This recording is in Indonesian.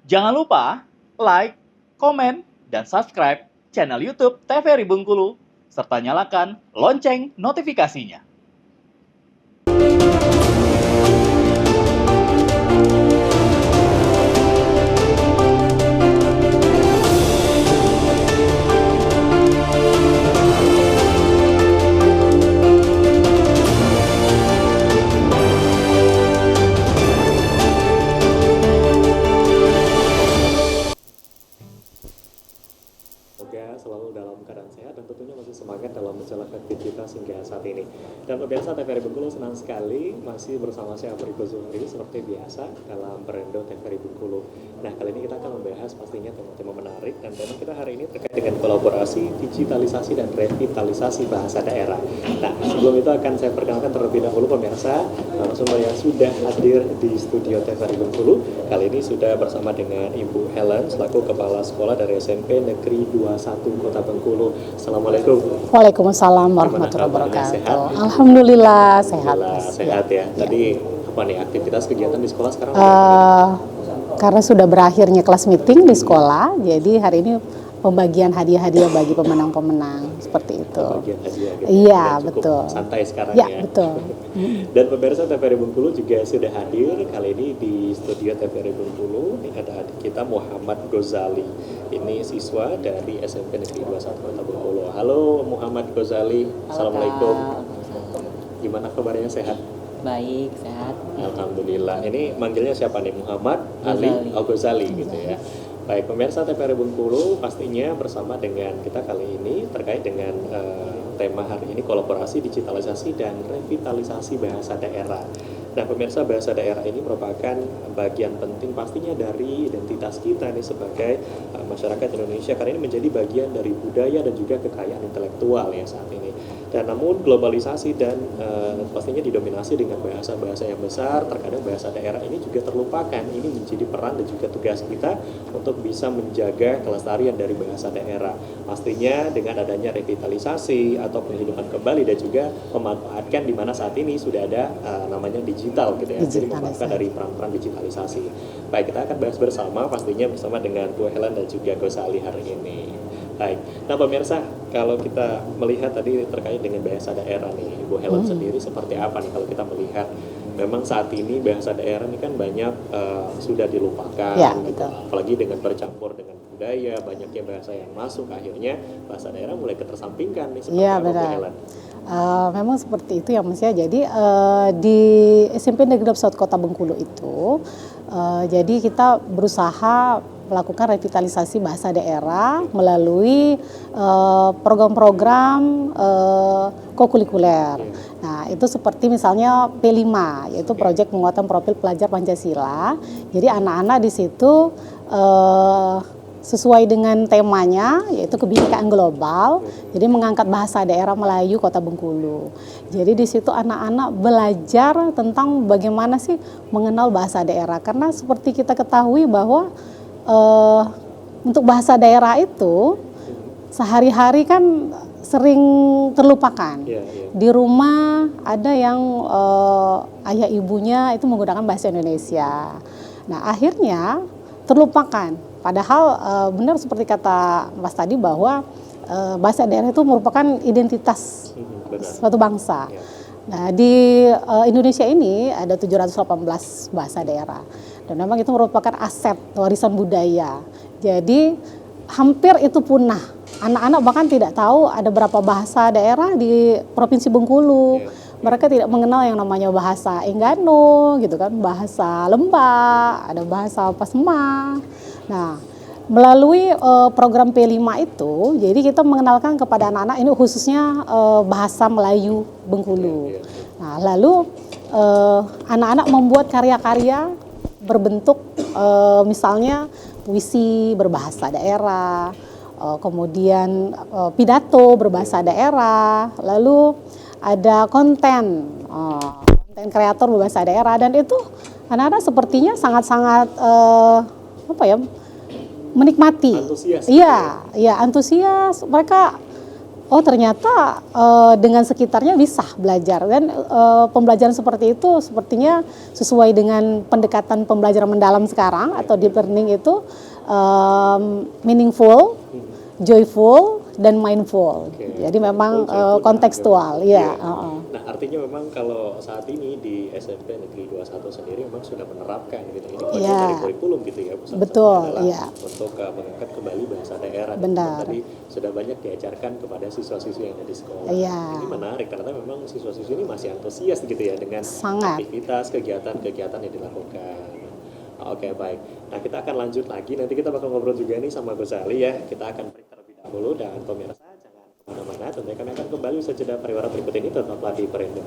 Jangan lupa like, komen, dan subscribe channel YouTube TVRI Bengkulu, serta nyalakan lonceng notifikasinya. Semoga selalu dalam keadaan sehat dan tentunya masih semangat dalam menjalankan aktivitas hingga saat ini. Dan pemirsa TVRI Bengkulu senang sekali masih bersama saya Afriko Zuhri seperti biasa dalam Berendo TVRI Bengkulu. Nah, kali ini kita akan membahas pastinya tema-tema menarik, dan tema kita hari ini terkait dengan kolaborasi, digitalisasi, dan revitalisasi bahasa daerah. Nah, sebelum itu akan saya perkenalkan terlebih dahulu pemirsa narasumber yang sudah hadir di studio TVRI Bengkulu. Kali ini sudah bersama dengan Ibu Helen selaku Kepala Sekolah dari SMP Negeri 21 Kota Bengkulu. Assalamualaikum. Waalaikumsalam warahmatullahi wabarakatuh. Sehat? Alhamdulillah sehat. Sehat ya. Tadi apa nih aktivitas kegiatan di sekolah sekarang? Karena sudah berakhirnya kelas meeting di sekolah, jadi hari ini pembagian hadiah-hadiah bagi pemenang-pemenang seperti itu. Pembagian hadiah gitu. Iya, Cukup betul. Santai sekarang Ya, ya. betul. Dan pemirsa TVRI Bengkulu juga sudah hadir kali ini di studio TVRI Bengkulu. Ini ada adik kita Muhammad Ghazali. Ini siswa dari SMP Negeri 21 Kota Bengkulu. Halo Muhammad Ghazali. Assalamualaikum. Gimana kabarnya, sehat? Baik, sehat. Alhamdulillah. Ini manggilnya siapa nih? Muhammad Ali Ghazali gitu ya. Baik, pemirsa TVRI Bengkulu, pastinya bersama dengan kita kali ini terkait dengan tema hari ini kolaborasi, digitalisasi, dan revitalisasi bahasa daerah. Nah, pemirsa, bahasa daerah ini merupakan bagian penting pastinya dari identitas kita nih sebagai masyarakat Indonesia, karena ini menjadi bagian dari budaya dan juga kekayaan intelektual ya saat ini. Dan namun globalisasi dan pastinya didominasi dengan bahasa-bahasa yang besar, terkadang bahasa daerah ini juga terlupakan. Ini menjadi peran dan juga tugas kita untuk bisa menjaga kelestarian dari bahasa daerah. Pastinya dengan adanya revitalisasi atau penghidupan kembali dan juga memanfaatkan di mana saat ini sudah ada namanya digital gitu ya. Jadi memanfaatkan dari peran-peran digitalisasi. Baik, kita akan bahas bersama pastinya bersama dengan Bu Helen dan juga Ghazali hari ini. Baik, nah pemirsa, kalau kita melihat tadi terkait dengan bahasa daerah nih, Ibu Helen sendiri seperti apa nih kalau kita melihat memang saat ini bahasa daerah ini kan banyak sudah dilupakan, Ya, gitu. betul. Apalagi dengan bercampur dengan budaya, banyaknya bahasa yang masuk, akhirnya bahasa daerah mulai ketersampingkan nih. Seperti Iya, apa, Bu benar. Helen? Memang seperti itu ya Mas ya. Jadi di SMP Negeri 21 Kota Bengkulu itu, jadi kita berusaha melakukan revitalisasi bahasa daerah melalui program-program kokurikuler. Nah, itu seperti misalnya P5, yaitu proyek penguatan profil pelajar Pancasila. Jadi anak-anak di situ sesuai dengan temanya, yaitu kebinekaan global, jadi mengangkat bahasa daerah Melayu Kota Bengkulu. Jadi di situ anak-anak belajar tentang bagaimana sih mengenal bahasa daerah, karena seperti kita ketahui bahwa untuk bahasa daerah itu sehari-hari kan sering terlupakan. Di rumah ada yang ayah ibunya itu menggunakan bahasa Indonesia. Nah, akhirnya terlupakan. Padahal benar seperti kata Mas tadi bahwa bahasa daerah itu merupakan identitas suatu bangsa. Nah, di Indonesia ini ada 718 bahasa daerah. Dan memang itu merupakan aset warisan budaya. Jadi hampir itu punah. Anak-anak bahkan tidak tahu ada berapa bahasa daerah di Provinsi Bengkulu. Mereka tidak mengenal yang namanya bahasa Enggano gitu kan, bahasa Lembah, ada bahasa Pasma. Nah, melalui program P5 itu, jadi kita mengenalkan kepada anak-anak ini khususnya bahasa Melayu Bengkulu. Nah, lalu anak-anak membuat karya-karya berbentuk misalnya puisi berbahasa daerah, kemudian pidato berbahasa daerah, lalu ada konten kreator berbahasa daerah, dan itu anak-anak sepertinya sangat-sangat menikmati. Antusias. Iya, antusias. Mereka Oh ternyata dengan sekitarnya bisa belajar dan pembelajaran seperti itu sepertinya sesuai dengan pendekatan pembelajaran mendalam sekarang atau deep learning itu meaningful, joyful dan mindful. Oke. Jadi memang Joyful, joyful, dan kontekstual, agak- ya. Iya. Nah, artinya memang kalau saat ini di SMP Negeri 21 sendiri memang sudah menerapkan gitu. Ini bagian Iya. dari kurikulum gitu ya. Salah Betul, satunya adalah iya. untuk mengangkat kembali bahasa daerah. Dan Benar. tadi sudah banyak diajarkan kepada siswa-siswi yang ada di sekolah. Iya. Ini menarik karena memang siswa-siswi ini masih antusias gitu ya dengan Sangat. aktivitas, kegiatan-kegiatan yang dilakukan. Oke, baik. Nah, kita akan lanjut lagi. Nanti kita bakal ngobrol juga nih sama Gus Ali ya. Kita akan break terlebih dahulu dan pemirsa jangan kemana-mana. Tentunya kami akan kembali usaha jeda pariwara berikut ini. Tetaplah di Perindo.